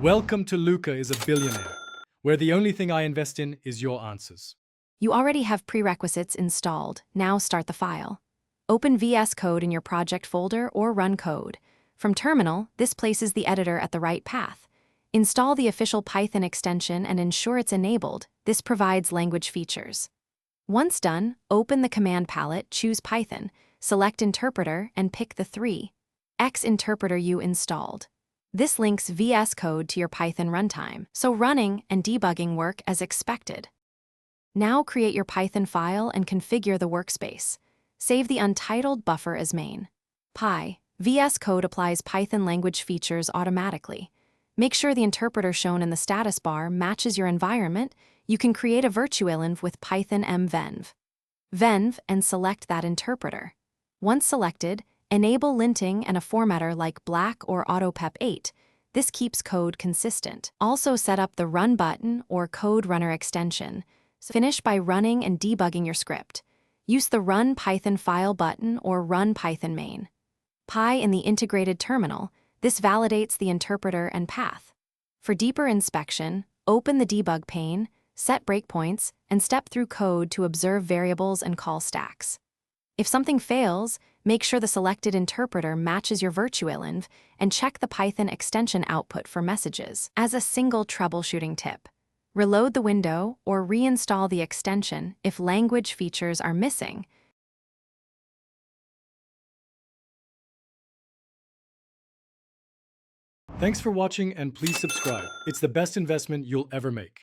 Welcome to Luca is a billionaire, where the only thing I invest in is your answers. You already have prerequisites installed. Now start the file. Open Vscode in your project folder or run code. From Terminal, this places the editor at the right path. Install the official Python extension and ensure it's enabled. This provides language features. Once done, open the command palette, choose Python, select Interpreter, and pick the 3x interpreter you installed. This links Vscode to your Python runtime, so running and debugging work as expected. Now create your Python file and configure the workspace. Save the untitled buffer as main. Vscode applies Python language features automatically. Make sure the interpreter shown in the status bar matches your environment. You can create a virtualenv with Python venv and select that interpreter. Once selected, enable linting and a formatter like Black or AutoPep8. This keeps code consistent. Also set up the Run button or Code Runner extension. Finish by running and debugging your script. Use the Run Python File button or Run Python main. In the integrated terminal, this validates the interpreter and path. For deeper inspection, open the debug pane, set breakpoints, and step through code to observe variables and call stacks. If something fails, make sure the selected interpreter matches your virtualenv and check the Python extension output for messages. As a single troubleshooting tip, reload the window or reinstall the extension if language features are missing. Thanks for watching and please subscribe. It's the best investment you'll ever make.